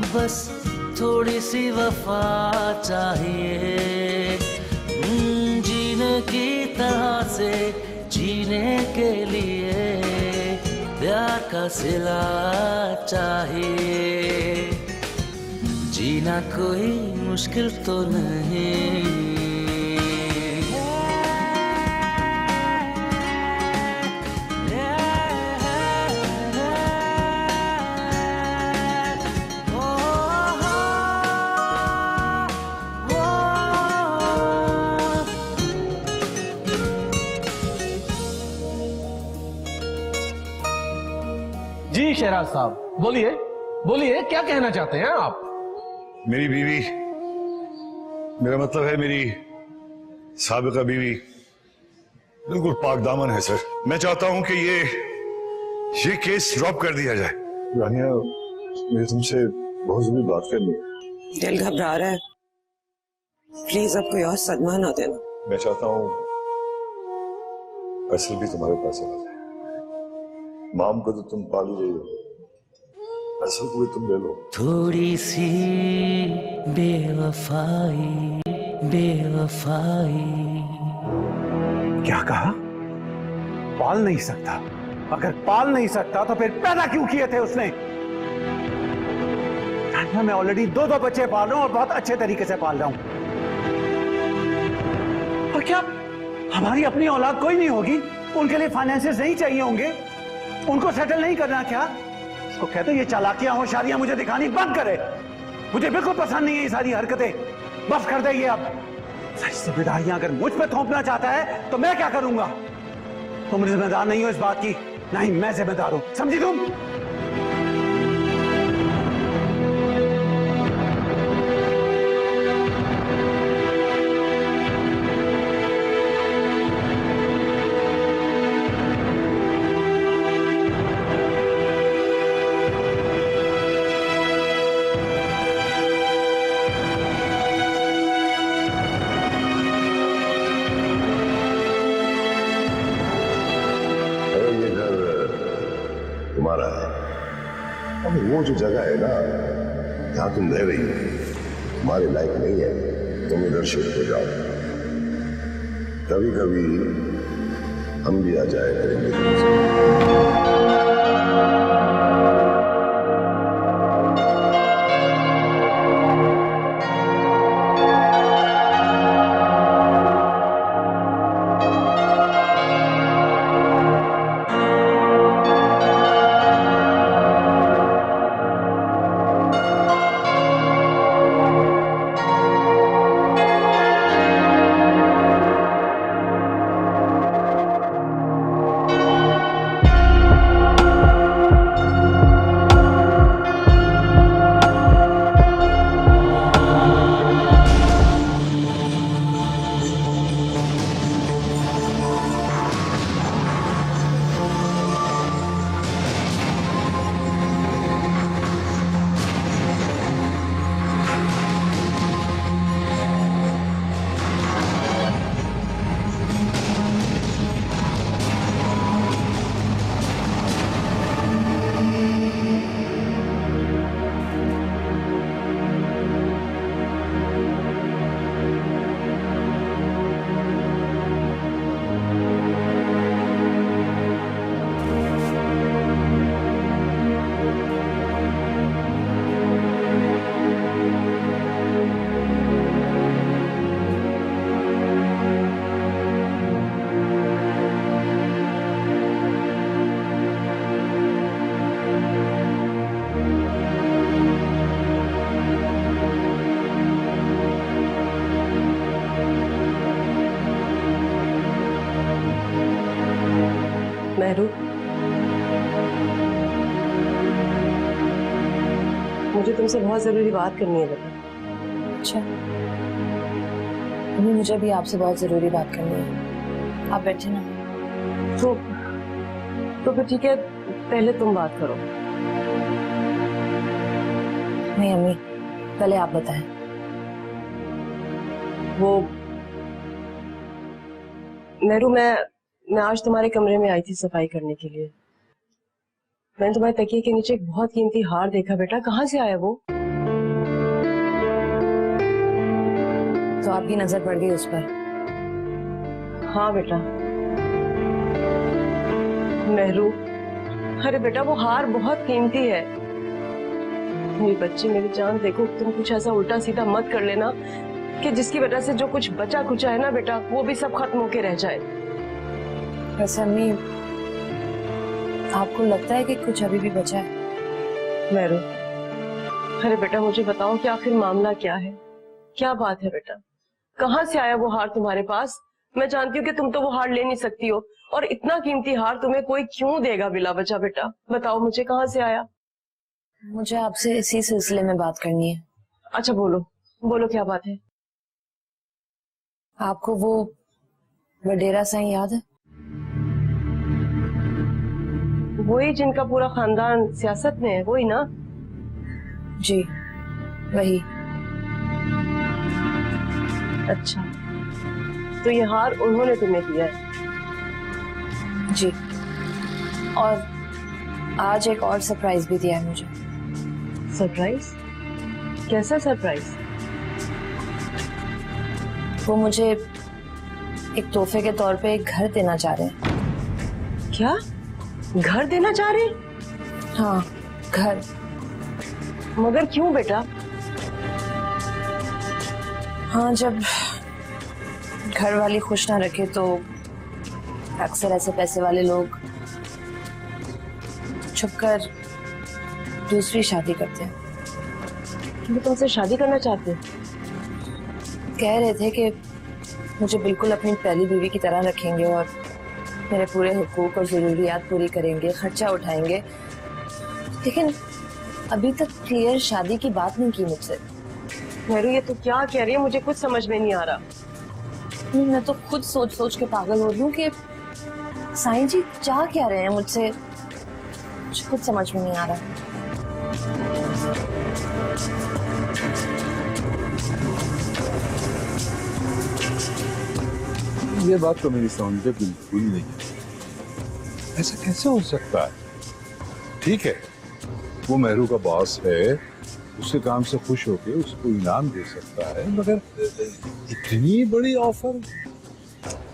बस थोड़ी सी वफा चाहिए, जीने की तरह से जीने के लिए प्यार का सिला चाहिए। जीना कोई मुश्किल तो नहीं। जी शहराज साहब, बोलिए बोलिए, क्या कहना चाहते हैं आप? मेरी बीवी, मेरा मतलब है मेरी साबिका बीवी बिल्कुल पाक दामन है सर। मैं चाहता हूं कि ये केस ड्रॉप कर दिया जाए। रानिया, मुझे तुमसे बहुत जरूरी बात करनी है। दिल घबरा रहा है, प्लीज अब कोई और सदमा ना देना। मैं चाहता हूं असल भी तुम्हारे पास आ जाए। माम को तो तुम पाली रही हो, असल को भी तुम ले लो। थोड़ी सी बेवफाई, बेवफाई। क्या कहा? पाल नहीं सकता? अगर पाल नहीं सकता तो फिर पैदा क्यों किए थे उसने? मैं ऑलरेडी दो बच्चे पाल रहा हूं और बहुत अच्छे तरीके से पाल रहा हूं। और क्या हमारी अपनी औलाद कोई नहीं होगी? उनके लिए फाइनेंसेस नहीं चाहिए होंगे? उनको सेटल नहीं करना क्या? उसको कहते ये चालाकियां होशियारियां मुझे दिखानी बंद करे। मुझे बिल्कुल पसंद नहीं है ये सारी हरकतें। बस कर दे ये अब। सारी जिम्मेदारियां अगर मुझ पे थोपना चाहता है तो मैं क्या करूंगा? तुम जिम्मेदार नहीं हो इस बात की, नहीं मैं जिम्मेदार हूं, समझी तुम? तुम्हारा है। अब वो जो जगह है ना जहां तुम रह रही हो तुम्हारे लायक नहीं है, तुम इधर शिफ्ट हो जाओ। कभी कभी हम भी आ जाए करेंगे। मेहरू, मुझे तुमसे बहुत जरूरी बात करनी है बेटा। अच्छा, अभी मुझे भी आपसे बहुत जरूरी बात करनी है। आप बैठे ना। तो फिर ठीक है, पहले तुम बात करो। नहीं अम्मी, पहले आप बताएं। वो मेहरू, मैं आज तुम्हारे कमरे में आई थी सफाई करने के लिए। मैंने तुम्हारे तकिए के नीचे एक बहुत कीमती हार देखा बेटा। कहाँ से आया वो? तो आपकी नजर पड़ गई उस पर। हाँ बेटा। मेहरू, अरे बेटा वो हार बहुत कीमती है। मेरी बच्ची, मेरी जान, देखो तुम कुछ ऐसा उल्टा सीधा मत कर लेना कि जिसकी वजह से जो कुछ बचा कुचा है ना बेटा, वो भी सब खत्म होके रह जाए। वैसे अम्मी, आपको लगता है कि कुछ अभी भी बचा है? मेहरू, अरे बेटा मुझे बताओ कि आखिर मामला क्या है? क्या बात है बेटा? कहाँ से आया वो हार तुम्हारे पास? मैं जानती हूँ कि तुम तो वो हार ले नहीं सकती हो, और इतना कीमती हार तुम्हें कोई क्यों देगा बिला वजह? बेटा बताओ मुझे, कहाँ से आया? मुझे आपसे इसी सिलसिले में बात करनी है। अच्छा बोलो बोलो, क्या बात है? आपको वो वडेरा साईं याद है? वही जिनका पूरा खानदान सियासत में है, वही ना? जी वही। अच्छा, तो ये हार उन्होंने तुम्हें दिया है? जी, और आज एक और सरप्राइज भी दिया है मुझे। सरप्राइज? कैसा सरप्राइज? वो मुझे एक तोहफे के तौर पे एक घर देना चाह रहे हैं। क्या घर देना चाह रहे? हाँ, घर। मगर क्यों बेटा? हाँ, जब घर वाली खुश ना रखे तो अक्सर ऐसे पैसे वाले लोग छुपकर दूसरी शादी करते हैं। वो तुमसे शादी करना चाहते हैं? कह रहे थे कि मुझे बिल्कुल अपनी पहली बीवी की तरह रखेंगे और मेरे पूरे हुकूक और जरूरियात पूरी करेंगे, खर्चा उठाएंगे, लेकिन अभी तक क्लियर शादी की बात नहीं की मुझसे। मेरू, ये तो क्या कह रही है? मुझे कुछ समझ में नहीं आ रहा। मैं तो खुद सोच सोच के पागल हो रही हूँ कि साईं जी चाह क्या रहे हैं मुझसे, मुझे खुद समझ में नहीं आ रहा। ये बात तो मेरी समझ में बिल्कुल नहीं है। ऐसा कैसे हो सकता है? ठीक है, वो मेहरू का बॉस है, उसके काम से खुश होके उसको इनाम दे सकता है, मगर इतनी बड़ी ऑफर?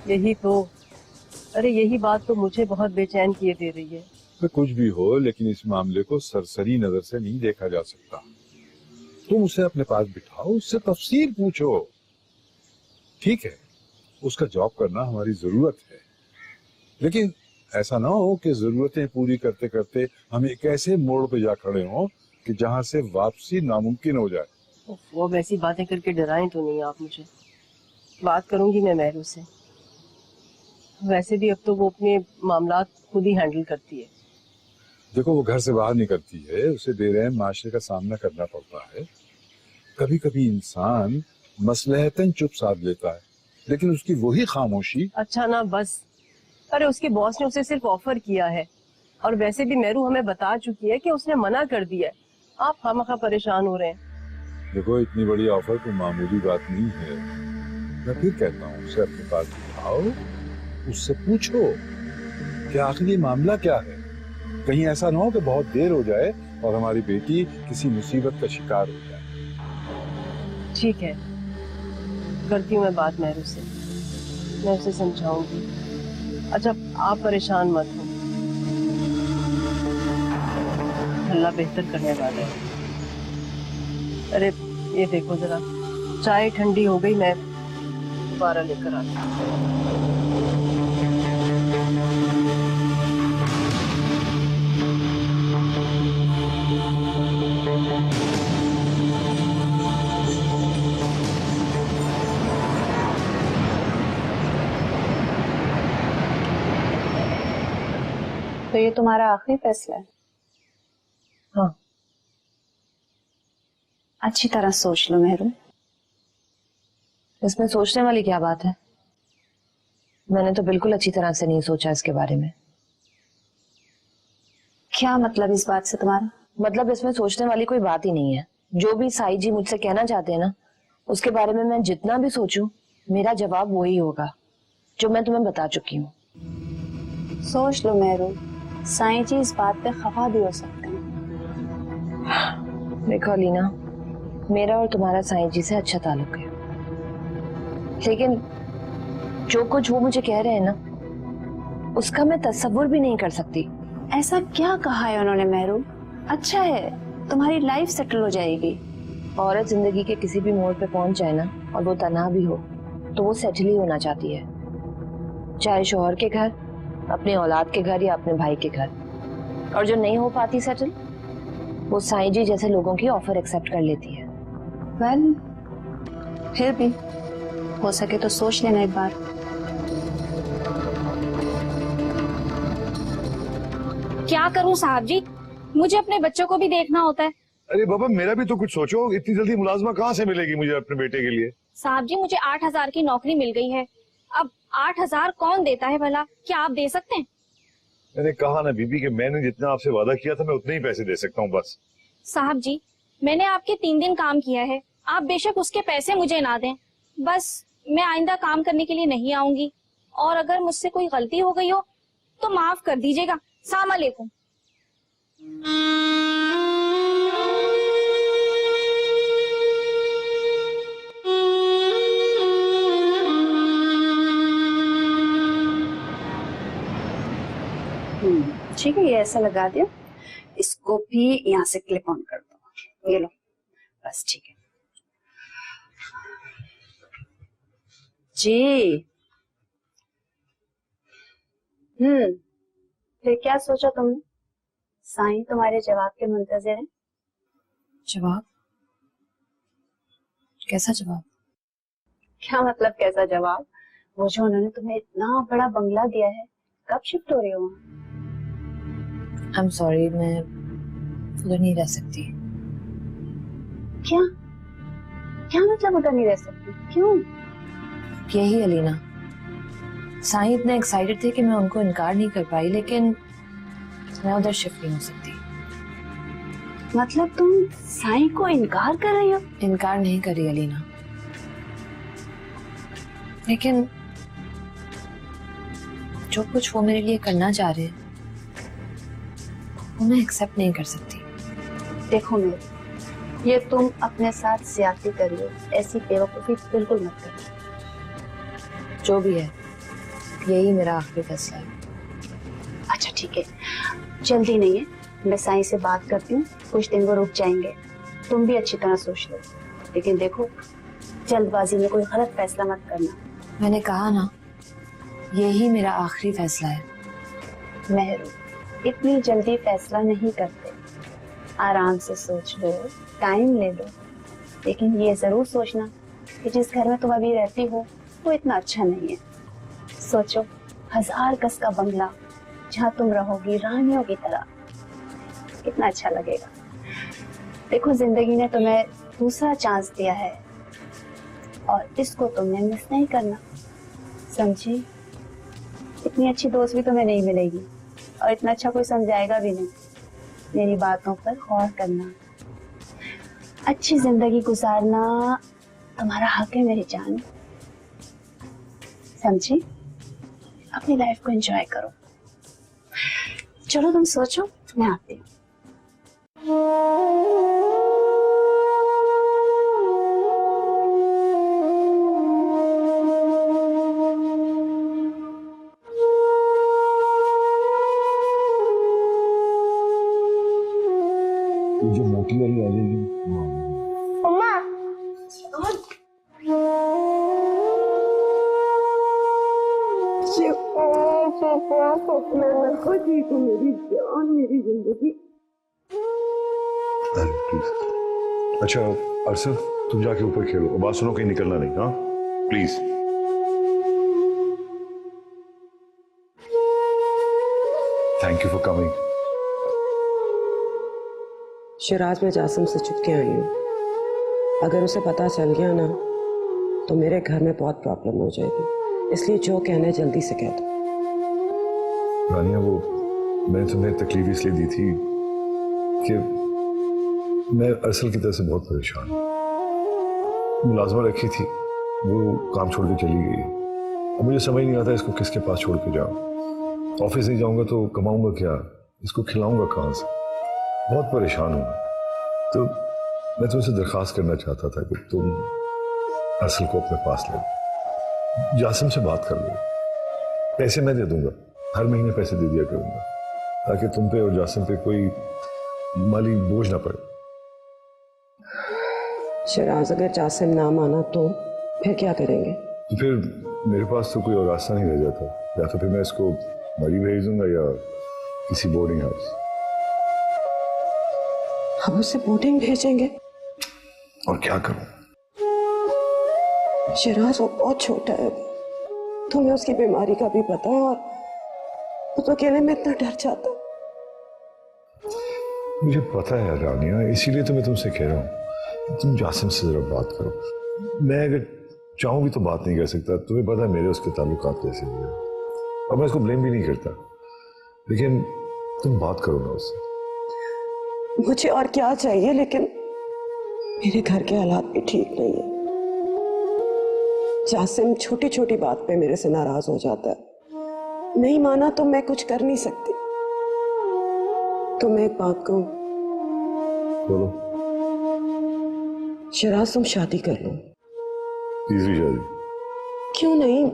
यही तो, अरे यही बात तो मुझे बहुत बेचैन किए दे रही है। तो कुछ भी हो, लेकिन इस मामले को सरसरी नजर से नहीं देखा जा सकता। तुम उसे अपने पास बिठाओ, उससे तफसील पूछो। ठीक है, उसका जॉब करना हमारी जरूरत है, लेकिन ऐसा ना हो कि जरूरतें पूरी करते करते हम एक ऐसे मोड़ पे जा खड़े हों कि जहां से वापसी नामुमकिन हो जाए। वो वैसी बातें करके डराएं तो नहीं आप मुझे। बात करूंगी मैं मेहरू से। वैसे भी अब तो वो अपने मामलात खुद ही हैंडल करती है। देखो, वो घर से बाहर निकलती है, उसे बेरहम माशरे का सामना करना पड़ता है। कभी कभी इंसान मसलहतन चुप साध लेता है, लेकिन उसकी वही खामोशी। अच्छा ना बस, अरे उसके बॉस ने उसे सिर्फ ऑफर किया है, और वैसे भी मेहरू हमें बता चुकी है कि उसने मना कर दिया है। आप खामखा परेशान हो रहे हैं। देखो, इतनी बड़ी ऑफर कोई मामूली बात नहीं है। मैं फिर कहता हूँ, उसे अपने पास बिठाओ, उससे पूछो कि आखिर ये मामला क्या है। कहीं ऐसा ना हो कि बहुत देर हो जाए और हमारी बेटी किसी मुसीबत का शिकार हो जाए। ठीक है, करती हूँ मैं बात मेहरू से, मैं उसे समझाऊंगी। अच्छा आप परेशान मत हो, अल्लाह बेहतर करने वाला है। अरे ये देखो जरा, चाय ठंडी हो गई, मैं दोबारा लेकर आती हूँ। तो ये तुम्हारा आखिरी फैसला है? हाँ। अच्छी तरह सोच लो मेहरू। इसमें सोचने वाली क्या बात है? मैंने तो बिल्कुल अच्छी तरह से नहीं सोचा इसके बारे में। क्या मतलब इस बात से तुम्हारा? मतलब इसमें सोचने वाली कोई बात ही नहीं है। जो भी साईं जी मुझसे कहना चाहते हैं ना, उसके बारे में मैं जितना भी सोचूं, मेरा जवाब वही होगा जो मैं तुम्हें बता चुकी हूँ। सोच लो मेहरू, साईं जी इस बात पे खफा भी हो सकते हैं। देखो अलीना, मेरा और तुम्हारा साईं जी से अच्छा ताल्लुक है, लेकिन जो कुछ वो मुझे कह रहे हैं ना, उसका मैं तसव्वुर भी नहीं कर सकती। ऐसा क्या कहा है उन्होंने मेहरू? अच्छा है, तुम्हारी लाइफ सेटल हो जाएगी। औरत जिंदगी के किसी भी मोड़ पे पहुंच जाए ना, और वो तन्हा भी हो, तो वो सेटल ही होना चाहती है, चाहे शौहर के घर, अपने औलाद के घर या अपने भाई के घर। और जो नहीं हो पाती सेटल, वो साईं जी जैसे लोगों की ऑफर एक्सेप्ट कर लेती है। वेल, फिर भी हो सके तो सोच लेना एक बार। क्या करूं साहब जी, मुझे अपने बच्चों को भी देखना होता है। अरे बाबा, मेरा भी तो कुछ सोचो। इतनी जल्दी मुलाजमा कहाँ से मिलेगी मुझे अपने बेटे के लिए? साहब जी, मुझे 8,000 की नौकरी मिल गई है। अब 8,000 कौन देता है भला? क्या आप दे सकते हैं? मैंने कहा ना बीबी कि मैंने जितना आपसे वादा किया था मैं उतने ही पैसे दे सकता हूँ बस। साहब जी, मैंने आपके 3 दिन काम किया है, आप बेशक उसके पैसे मुझे ना दें, बस मैं आइंदा काम करने के लिए नहीं आऊंगी। और अगर मुझसे कोई गलती हो गई हो तो माफ कर दीजिएगा। सलाम अलैकुम। ठीक है, ये ऐसा लगा दिया। इसको भी यहाँ से क्लिप ऑन कर दो। ये लो, बस ठीक है जी। फिर क्या सोचा तुमने? साईं तुम्हारे जवाब के मुंतजिर हैं। जवाब? कैसा जवाब? क्या मतलब कैसा जवाब? वो जो उन्होंने तुम्हें इतना बड़ा बंगला दिया है, कब शिफ्ट हो रही हो? I'm sorry, मैं उधर नहीं रह सकती। क्या क्या मतलब उधर नहीं रह सकती? क्यों? यही अलीना, साईं इतने एक्साइटेड थे कि मैं उनको इनकार नहीं कर पाई, लेकिन मैं उधर शिफ्ट नहीं हो सकती। मतलब तुम साईं को इनकार कर रही हो? इनकार नहीं कर रही अलीना, लेकिन जो कुछ वो मेरे लिए करना चाह रहे हैं वो मैं एक्सेप्ट नहीं कर सकती। देखो मेरी, ये तुम अपने साथ ज्यादती कर रही हो, ऐसी बेवकूफी बिल्कुल मत करो। जो भी है, यही मेरा आखिरी फैसला है। अच्छा ठीक है, जल्दी नहीं है, मैं साईं से बात करती हूँ, कुछ दिन वो रुक जाएंगे। तुम भी अच्छी तरह सोच लो, लेकिन देखो जल्दबाजी में कोई गलत फैसला मत करना। मैंने कहा ना, यही मेरा आखिरी फैसला है। मेहरू, इतनी जल्दी फैसला नहीं करते, आराम से सोच लो, टाइम ले लो, लेकिन ये जरूर सोचना कि जिस घर में तुम अभी रहती हो वो इतना अच्छा नहीं है। सोचो, 1000 गज का बंगला जहाँ तुम रहोगी रानियों की तरह, कितना अच्छा लगेगा। देखो, जिंदगी ने तुम्हें दूसरा चांस दिया है और इसको तुमने मिस नहीं करना, समझी? इतनी अच्छी दोस्त भी तुम्हें नहीं मिलेगी और इतना अच्छा कोई समझाएगा भी नहीं। मेरी बातों पर गौर करना, अच्छी जिंदगी गुजारना तुम्हारा हक है मेरी जान, समझी? अपनी लाइफ को एंजॉय करो। चलो तुम सोचो, मैं आती हूँ। जो मोटी वाली आ जाएगी। मेरी जान, मेरी जिंदगी। अच्छा अरसद, तुम जाके ऊपर खेलो, बात सुनो, कहीं निकलना नहीं। हाँ please. Thank you for coming. Siraj में जासिम से छुप के आई हूँ। अगर उसे पता चल गया ना तो मेरे घर में बहुत प्रॉब्लम हो जाएगी, इसलिए जो कहना है जल्दी से कह दो। रानिया, वो मैंने तुम्हें तकलीफ इसलिए दी थी कि मैं अरसल की तरफ से बहुत परेशान हूँ। मुलाजमा रखी थी, वो काम छोड़ के चली गई। अब मुझे समझ नहीं आता इसको किसके पास छोड़ के जाऊँ। ऑफिस नहीं जाऊँगा तो कमाऊँगा क्या, इसको खिलाऊँगा कहाँ से? बहुत परेशान हूँ। तो मैं तुमसे दरख्वास्त करना चाहता था कि तुम अरसल को अपने पास ले। जासिम से बात कर लो, पैसे मैं दे दूंगा, हर महीने पैसे दे दिया करूंगा ताकि तुम पे और जासिम पे कोई माली बोझ ना पड़े। शराज, अगर जासिम ना माना तो फिर क्या करेंगे? तो फिर मेरे पास तो कोई और रास्ता नहीं रह जाता, या तो फिर मैं इसको मरी भेज दूंगा या किसी बोर्डिंग हाउस। हम उसे बोर्डिंग भेजेंगे? और क्या करूं? शराज, वो बहुत छोटा है, तुम्हें उसकी बीमारी का भी पता है और वो तो अकेले में इतना डर जाता है। मुझे पता है रानिया, इसीलिए तो मैं तुमसे कह रहा हूँ तुम जासिम से जरा बात करो। मैं अगर चाहूं भी तो बात नहीं कर सकता, तुम्हें पता है मेरे उसके ताल्लुकात कैसे हुए, और मैं इसको ब्लेम भी नहीं करता, लेकिन तुम बात करो ना उससे। मुझे और क्या चाहिए, लेकिन मेरे घर के हालात भी ठीक नहीं है। जासिम छोटी छोटी बात पे मेरे से नाराज हो जाता है, नहीं माना तो मैं कुछ कर नहीं सकती। तो मैं एक बात कहूं? बोलो। शराज, तुम शादी कर लो। तीसरी शादी? क्यों नहीं?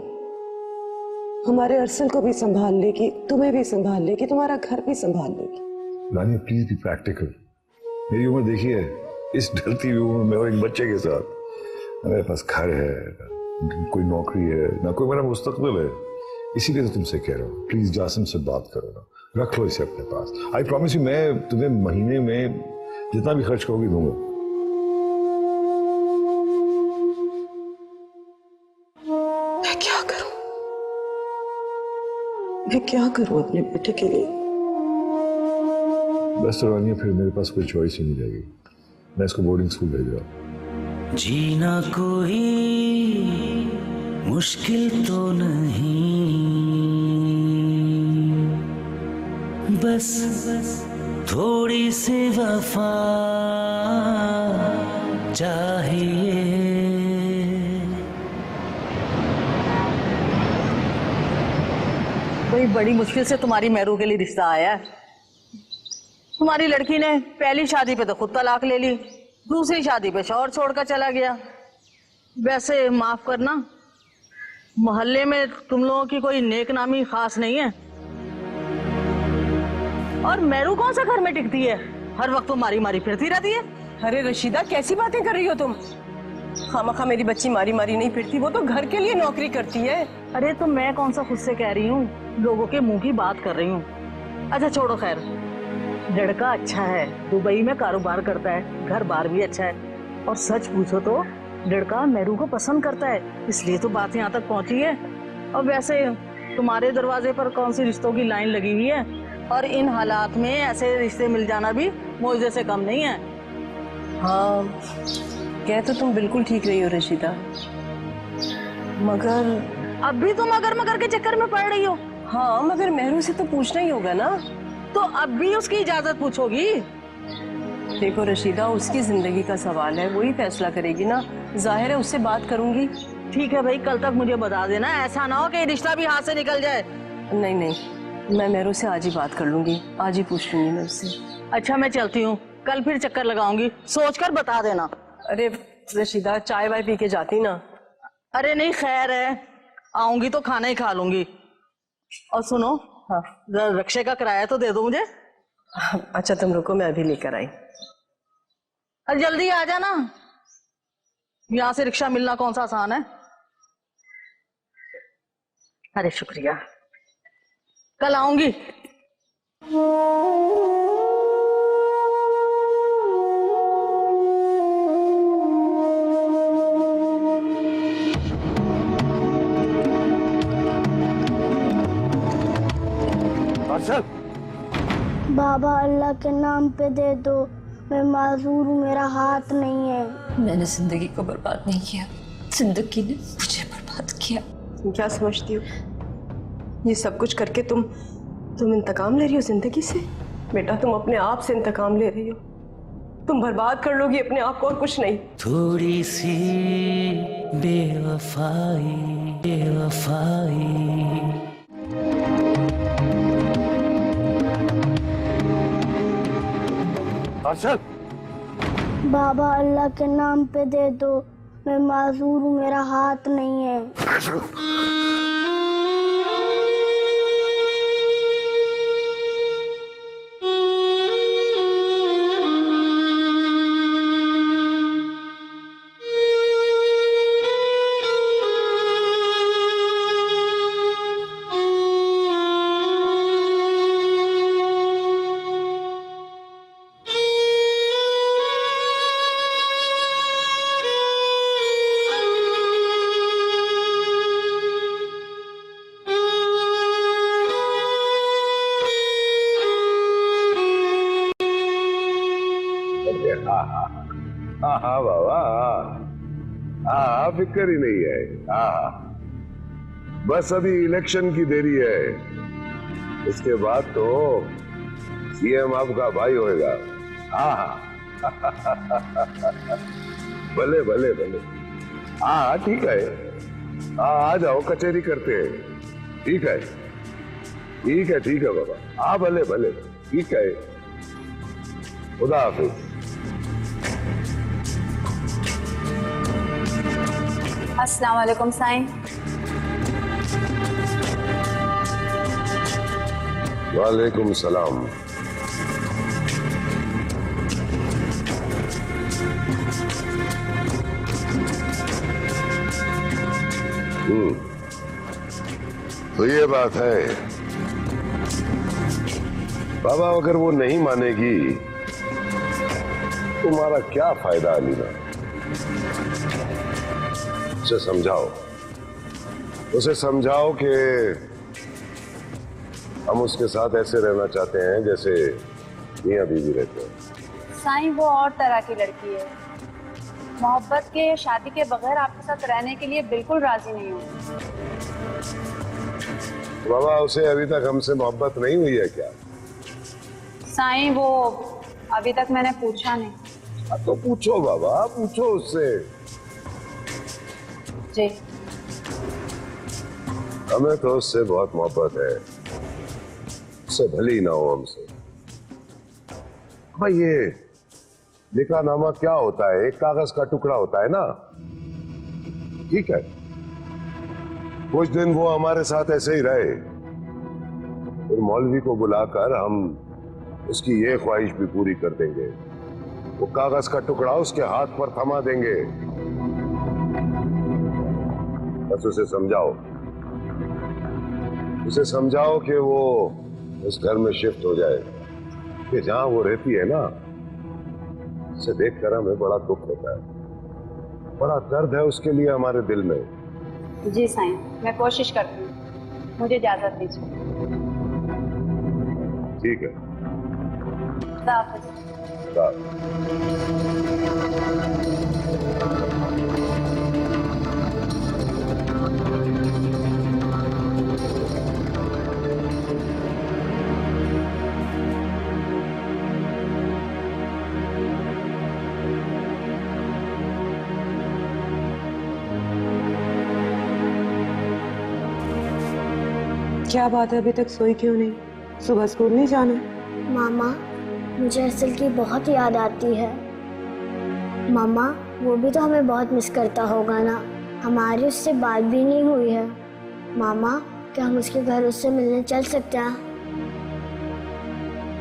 हमारे अरसल को भी संभाल लेगी, तुम्हें भी संभाल लेगी, तुम्हारा घर भी संभाल लेगी। रानी प्लीज बी प्रैक्टिकल। मेरी उम्र देखिए, इस ढलती हुई उम्र में और एक बच्चे के साथ, मेरे पास घर है, कोई नौकरी है ना, कोई मेरा मुस्तकबिल है, इसीलिए तो तुमसे कह रहा हूँ प्लीज जासिम से बात करो ना, रख लो इसे अपने पास। आई प्रॉमिस यू, मैं तुम्हें महीने में जितना भी खर्च करोगी दूंगा। मैं क्या करूं? मैं क्या करूं अपने बेटे के लिए? बस तो रानिया, फिर मेरे पास कोई चॉइस ही नहीं रहेगी, मैं इसको बोर्डिंग स्कूल भेज रहा हूँ। जीना कोई मुश्किल तो नहीं, बस थोड़ी सी वफा चाहिए। बड़ी बड़ी मुश्किल से तुम्हारी मेहरू के लिए रिश्ता आया है। तुम्हारी लड़की ने पहली शादी पे तो खुद तलाक ले ली, दूसरी शादी पे शौहर छोड़कर चला गया। वैसे माफ करना, मोहल्ले में तुम लोगों की कोई नेक नामी खास नहीं है। और मेहरू कौन सा घर में टिकती है, हर वक्त तो मारी मारी फिरती रहती है। अरे रशीदा, कैसी बातें कर रही हो तुम? खामखा मेरी बच्ची मारी मारी नहीं फिरती, वो तो घर के लिए नौकरी करती है। अरे तो मैं कौन सा खुद से कह रही हूँ, लोगों के मुंह की बात कर रही हूँ। अच्छा छोड़ो, खैर लड़का अच्छा है, दुबई में कारोबार करता है, घर बार भी अच्छा है, और सच पूछो तो लड़का मेहरू को पसंद करता है, इसलिए तो बात यहाँ तक पहुँची है। और वैसे तुम्हारे दरवाजे पर कौन सी रिश्तों की लाइन लगी हुई है, और इन हालात में ऐसे रिश्ते मिल जाना भी मौजे से कम नहीं है। हाँ, कह तो तुम बिल्कुल ठीक रही हो रशीदा, मगर अब भी तुम मगर के चक्कर में पड़ रही हो। हाँ, मगर मेहरू से तो पूछना ही होगा ना। तो अब भी उसकी इजाजत पूछोगी? देखो रशीदा, उसकी जिंदगी का सवाल है, वही फैसला करेगी ना। जाहिर है उससे बात करूंगी। ठीक है भाई, कल तक मुझे बता देना, ऐसा ना हो कि रिश्ता भी हाथ से निकल जाए। नहीं नहीं, मैं मेहरू से आज ही बात कर लूंगी, आज ही पूछ लूंगी मैं उससे। अच्छा मैं चलती हूँ, कल फिर चक्कर लगाऊंगी, सोचकर बता देना। अरे रशीदा, चाय वाय पी के जाती ना। अरे नहीं, खैर है, आऊंगी तो खाना ही खा लूंगी। और सुनो, हाँ, रिक्शे का किराया तो दे दो मुझे। अच्छा तुम रुको, मैं अभी लेकर आई। अरे जल्दी आ जाना, यहाँ से रिक्शा मिलना कौन सा आसान है। अरे शुक्रिया, कल आऊंगी। बाबा, अल्लाह के नाम पे दे दो, मैं माजूर हूँ, मेरा हाथ नहीं है। मैंने जिंदगी को बर्बाद नहीं किया, जिंदगी ने मुझे बर्बाद किया। तुम क्या समझती हो, ये सब कुछ करके तुम इंतकाम ले रही हो जिंदगी से? बेटा, तुम अपने आप से इंतकाम ले रही हो, तुम बर्बाद कर लोगी अपने आप को और कुछ नहीं। थोड़ी सी बेवफाई बेवफाई। बाबा, अल्लाह के नाम पे दे दो, मैं माजूर हूँ, मेरा हाथ नहीं है। हाँ बाबा, हाँ फिक्र ही नहीं है। हाँ बस अभी इलेक्शन की देरी है, इसके बाद तो सीएम आपका भाई होएगा। हाँ भले भले भले, हाँ ठीक है। हाँ आ जाओ, कचहरी करते हैं। ठीक है ठीक है ठीक है बाबा, हाँ भले भले ठीक है। खुदा हाफिज। अस्सलाम वालेकुम साईं। वालेकुम सलाम। तो ये बात है बाबा, अगर वो नहीं मानेगी तुम्हारा क्या फायदा अलीना? उसे समझाओ, उसे समझाओ कि हम उसके साथ ऐसे रहना चाहते हैं जैसे मियां बीवी रहते हैं। साईं वो और तरह की लड़की है, मोहब्बत के शादी के बगैर आपके साथ रहने के लिए बिल्कुल राजी नहीं हूँ। बाबा उसे अभी तक हमसे मोहब्बत नहीं हुई है क्या? साईं वो अभी तक मैंने पूछा नहीं। तो पूछो बाबा, पूछो उससे। जी हमें तो उससे बहुत मोहब्बत है, उससे भली ही ना हो हमसे। भाई ये निकाहनामा क्या होता है? एक कागज का टुकड़ा होता है ना, ठीक है। कुछ दिन वो हमारे साथ ऐसे ही रहे, फिर मौलवी को बुलाकर हम उसकी ये ख्वाहिश भी पूरी कर देंगे। वो कागज का टुकड़ा उसके हाथ पर थमा देंगे। बस उसे समझाओ, उसे समझाओ कि वो उस घर में शिफ्ट हो जाए कि जहां वो रहती है ना, उसे देखकर हमें बड़ा दुख होता है, बड़ा दर्द है उसके लिए हमारे दिल में। जी साईं, मैं कोशिश करती हूँ, मुझे इजाजत दीजिए। ठीक है, खुदा हाफिज। क्या बात है, अभी तक सोई क्यों नहीं? सुबह स्कूल नहीं जाना? मामा मुझे असल की बहुत याद आती है। मामा वो भी तो हमें बहुत मिस करता होगा ना, हमारी उससे बात भी नहीं हुई है। मामा क्या हम उसके घर उससे मिलने चल सकते हैं?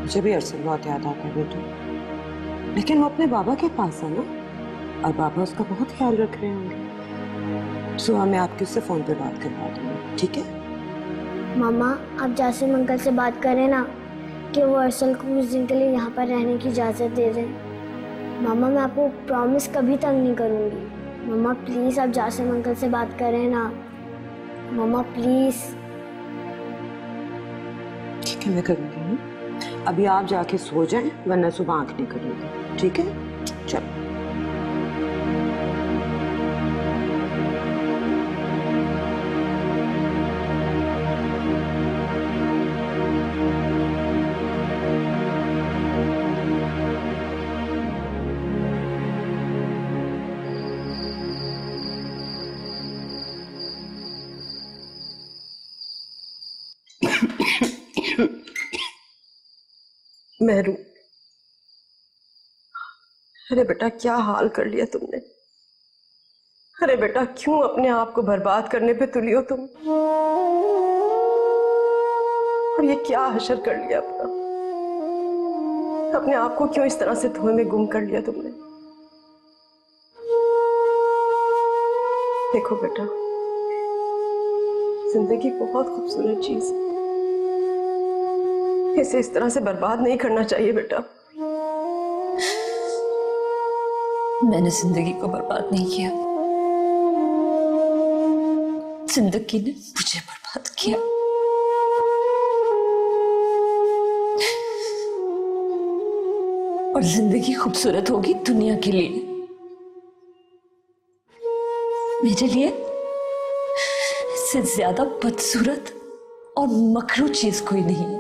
मुझे भी अरसल बहुत याद आता है बेटू, लेकिन वो अपने बाबा के पास है ना, और बाबा उसका बहुत ख्याल रख रहे होंगे। सुबह मैं आपके उससे फोन पे बात करवा दूंगी, ठीक है? मामा आप जासिम अंकल से बात करें ना कि वो अरसल को कुछ दिन के लिए यहाँ पर रहने की इजाज़त दे दें। मामा मैं आपको प्रॉमिस कभी तंग नहीं करूँगी। मामा प्लीज़ आप जासिम अंकल से बात करें ना, मामा प्लीज़। ठीक है मैं करूँगी। अभी आप जाके सो जाएं, वरना सुबह आँख नहीं करूँगी, ठीक है? चलो। मेहरू, अरे बेटा क्या हाल कर लिया तुमने। अरे बेटा, क्यों अपने आप को बर्बाद करने पे तुली हो तुम? और ये क्या हशर कर लिया अपने आप को क्यों इस तरह से धुएं में गुम कर लिया तुमने? देखो बेटा, जिंदगी बहुत खूबसूरत चीज है, इसे इस तरह से बर्बाद नहीं करना चाहिए बेटा। मैंने जिंदगी को बर्बाद नहीं किया, जिंदगी ने मुझे बर्बाद किया। और जिंदगी खूबसूरत होगी दुनिया के लिए, मेरे लिए इससे ज्यादा बदसूरत और मकरू चीज कोई नहीं है।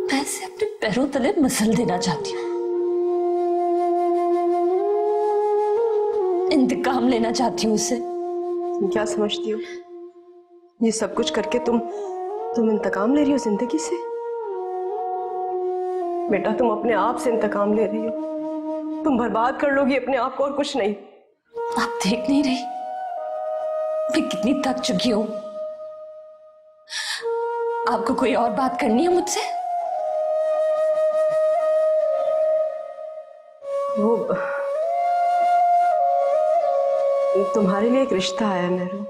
मैं इसे अपने पैरों तले मसल देना चाहती हूँ, इंतकाम लेना चाहती हूँ इससे। तुम क्या समझती हो? ये सब कुछ करके तुम इंतकाम ले रही हो जिंदगी से? बेटा, तुम अपने आप से इंतकाम ले रही हो। तुम बर्बाद कर लोगी अपने आप को और कुछ नहीं। आप देख नहीं रही मैं कितनी थक चुकी हूं? आपको कोई और बात करनी है मुझसे? वो तुम्हारे लिए एक रिश्ता आया है मेरू।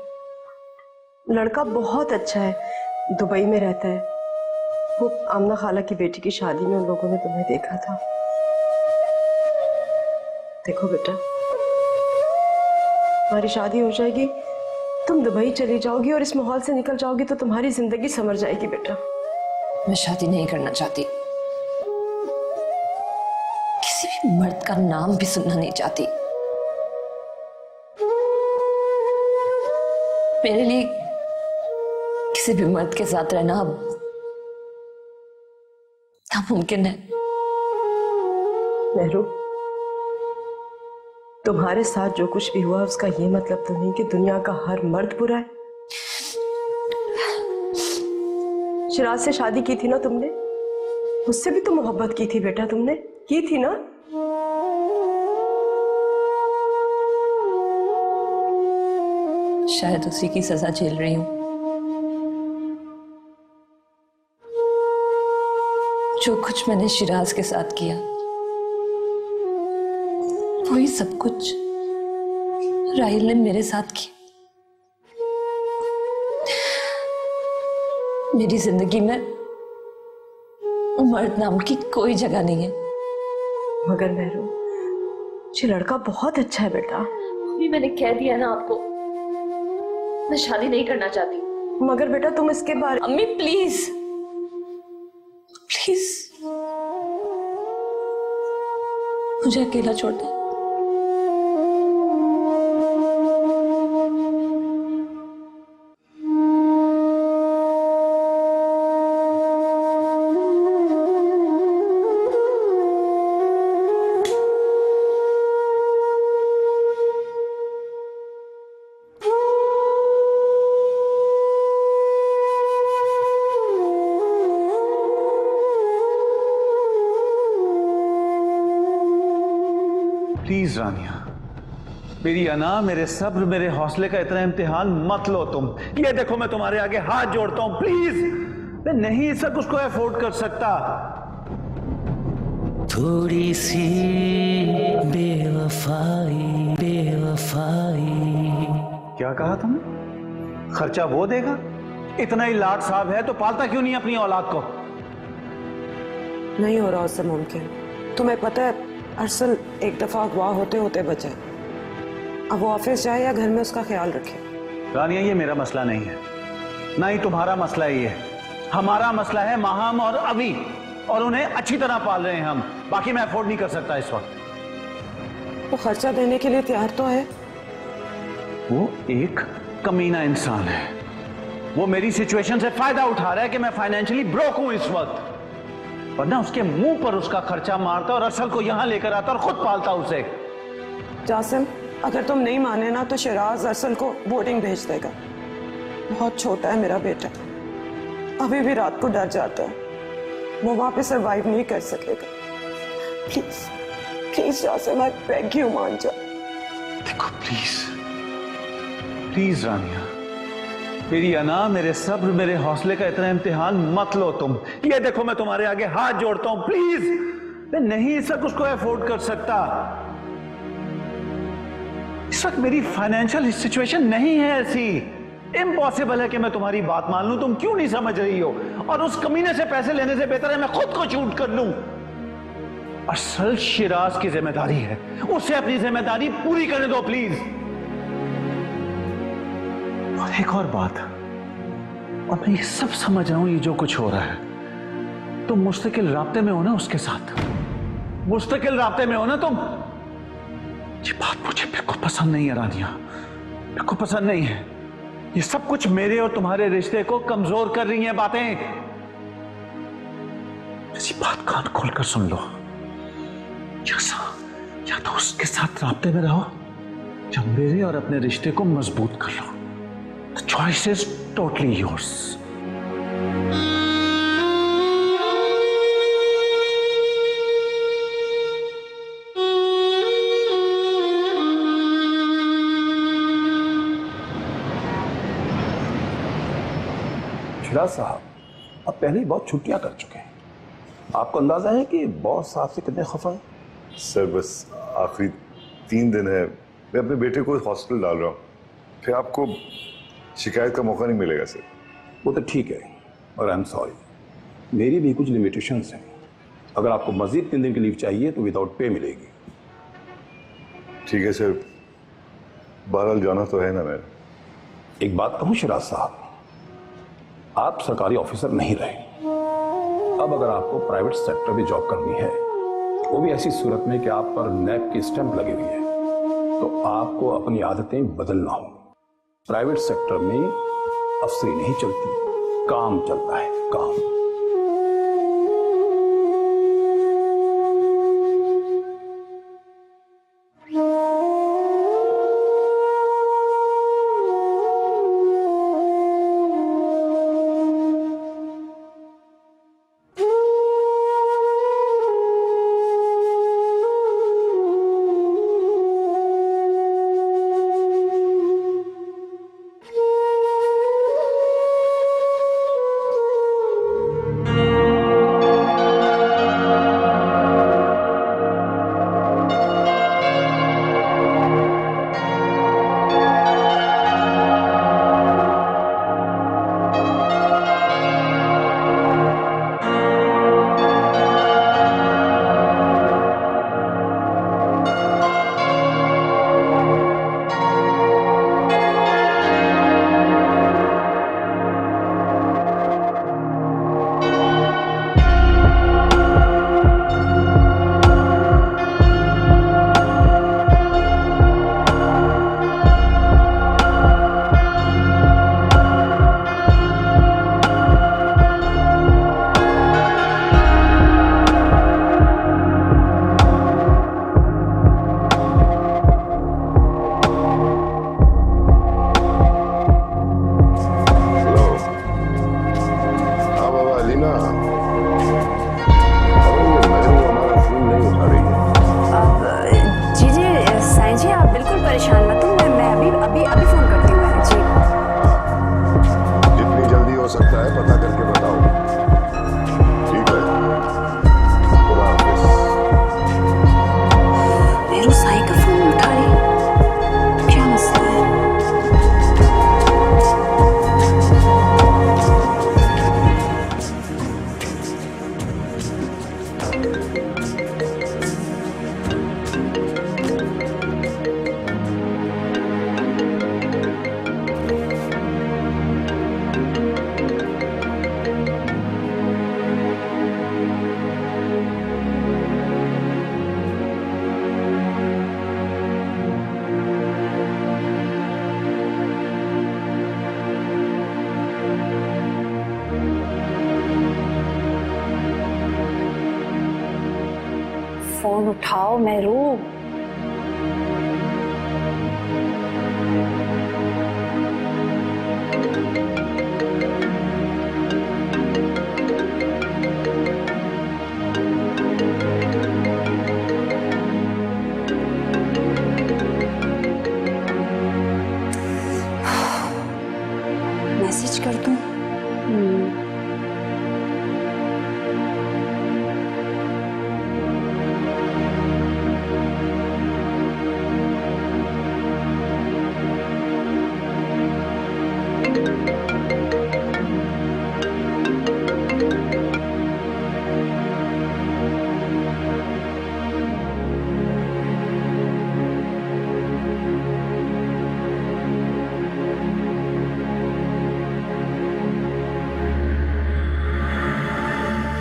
लड़का बहुत अच्छा है, दुबई में रहता है। वो आमना खाला की बेटी की शादी में उन लोगों ने तुम्हें देखा था। देखो बेटा, हमारी शादी हो जाएगी, तुम दुबई चली जाओगी और इस माहौल से निकल जाओगी तो तुम्हारी जिंदगी संवर जाएगी बेटा। मैं शादी नहीं करना चाहती, किसी भी मर्द का नाम भी सुनना नहीं चाहती। मेरे लिए किसी भी मर्द के साथ रहना नामुमकिन है। मेहरू, तुम्हारे साथ जो कुछ भी हुआ उसका ये मतलब तो नहीं कि दुनिया का हर मर्द बुरा है। शिराज से शादी की थी ना तुमने? उससे भी तो मोहब्बत की थी बेटा, तुमने की थी ना? शायद उसी की सजा झेल रही हूं। जो कुछ मैंने शिराज के साथ किया वही सब कुछ राहिल ने मेरे साथ किया। मेरी जिंदगी में मर्द नाम की कोई जगह नहीं है। मगर मेहरू, ये लड़का बहुत अच्छा है बेटा। अभी मैंने कह दिया ना आपको, मैं शादी नहीं करना चाहती। मगर बेटा तुम इसके बारे। अम्मी प्लीज प्लीज मुझे अकेला छोड़ दे। प्लीज रानिया, मेरी अना, मेरे सब्र, मेरे हौसले का इतना इम्तिहान मत लो तुम। ये देखो, मैं तुम्हारे आगे हाथ जोड़ता हूं, प्लीज। मैं नहीं सब उसको अफोर्ड कर सकता। थोड़ी सी बेवफाई बेवफाई। क्या कहा तुमने? खर्चा वो देगा? इतना ही लाड साहब है तो पालता क्यों नहीं अपनी औलाद को? नहीं हो रहा उससे मुमकिन। तुम्हें पता है, अरसल एक दफा अगवा होते होते बचे। अब वो ऑफिस जाए या घर में उसका ख्याल रखे। रानिया, ये मेरा मसला नहीं है, ना ही तुम्हारा मसला ही है। हमारा मसला है माहम और अभी, और उन्हें अच्छी तरह पाल रहे हैं हम। बाकी मैं अफोर्ड नहीं कर सकता इस वक्त। वो खर्चा देने के लिए तैयार तो है। वो एक कमीना इंसान है। वो मेरी सिचुएशन से फायदा उठा रहा है कि मैं फाइनेंशियली ब्रोक हूं इस वक्त, वरना उसके मुंह पर उसका खर्चा मारता और अरसल को यहां लेकर आता और खुद पालता उसे। जासिम, अगर तुम नहीं माने ना तो शिराज अरसल को बोर्डिंग भेज देगा। बहुत छोटा है मेरा बेटा, अभी भी रात को डर जाता है। वो वहां पे सरवाइव नहीं कर सकेगा। प्लीज प्लीज प्लीज जासे, मैं बेग यू मान जा। देखो प्लीज प्लीज रानिया, मेरी अना, मेरे सब्र, मेरे हौसले का इतना इम्तिहान मत लो तुम। ये देखो मैं तुम्हारे आगे हाथ जोड़ता हूं, प्लीज। मैं नहीं इस वक्त उसको अफोर्ड कर सकता। इस वक्त मेरी फाइनेंशियल सिचुएशन नहीं है ऐसी। इम्पॉसिबल है कि मैं तुम्हारी बात मान लूं। तुम क्यों नहीं समझ रही हो? और उस कमीने से पैसे लेने से बेहतर है मैं खुद को शूट कर लूं। असल शिराज की जिम्मेदारी है, उसे अपनी जिम्मेदारी पूरी करने दो प्लीज। और एक और बात, और मैं ये सब समझ रहा हूं ये जो कुछ हो रहा है, तुम मुस्तकिल राब्ते में हो ना उसके साथ, मुस्तकिल राब्ते में हो ना तुम। ये बात मुझे बिल्कुल पसंद नहीं है रानिया, बिल्कुल पसंद नहीं है। ये सब कुछ मेरे और तुम्हारे रिश्ते को कमजोर कर रही हैं बातें। इसी बात कान खोलकर सुन लो, या तो उसके साथ राब्ते में रहो या मेरे और अपने रिश्ते को मजबूत कर लो। The choice is totally yours. Siraj साहब, अब पहले ही बहुत छुट्टियां कर चुके हैं। आपको अंदाजा है कि बॉस आपसे कितने खफा हैं? सर बस आखिरी 3 दिन है, मैं अपने बेटे को हॉस्पिटल डाल रहा हूँ, फिर आपको शिकायत का मौका नहीं मिलेगा सर। वो तो ठीक है, और आई एम सॉरी, मेरी भी कुछ लिमिटेशंस हैं। अगर आपको मजीद 3 दिन की लीव चाहिए तो विदाउट पे मिलेगी। ठीक है सर, बहरहाल जाना तो है ना। मैं एक बात कहूं शिराज साहब, आप सरकारी ऑफिसर नहीं रहे। अब अगर आपको प्राइवेट सेक्टर में जॉब करनी है, वो भी ऐसी सूरत में कि आप पर नैब की स्टैंप लगी हुई है, तो आपको अपनी आदतें बदलना होगी। प्राइवेट सेक्टर में अफसरी नहीं चलती, काम चलता है, काम। फोन उठाओ महरूब।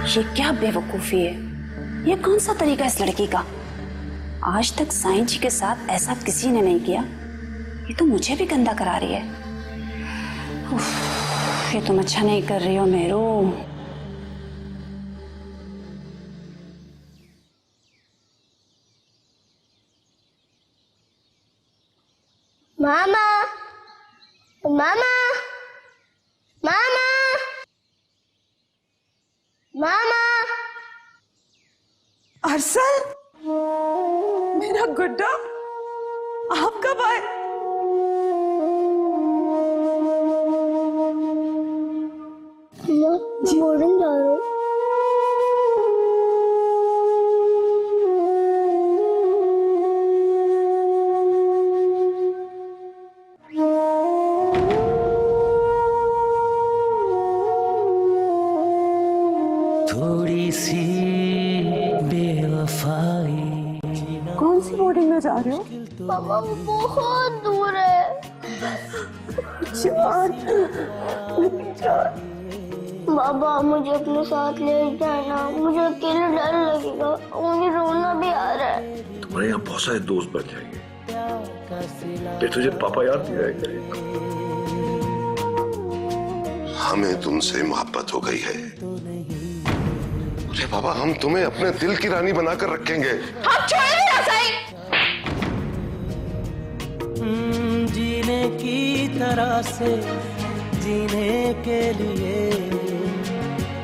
ये क्या बेवकूफी है, ये कौन सा तरीका है इस लड़की का। आज तक साईं जी के साथ ऐसा किसी ने नहीं किया, ये तो मुझे भी गंदा करा रही है। उफ, ये तुम अच्छा नहीं कर रही हो मेरू। मामा, मामा, मामा, मामा। अरसल, मेरा गुड्डा, आप कब आए? बोर्डिंग जा रहा हूँ। थोड़ी सी बेवफाई। कौन सी बोर्डिंग में जा रहे हो? पापा बहुत दूर है। बाबा मुझे अपने साथ ले जाना, मुझे अकेले डर लगेगा, मुझे रोना भी आ रहा है। तुम्हारे यहाँ बहुत सारे दोस्त बन जाएंगे, फिर तुझे पापा याद नहीं आएंगे। हमें तुमसे मोहब्बत हो गई है। अरे बाबा, हम तुम्हें अपने दिल की रानी बनाकर रखेंगे। हम छोड़ेंगे ना साईं। जीने की तरह से जीने के लिए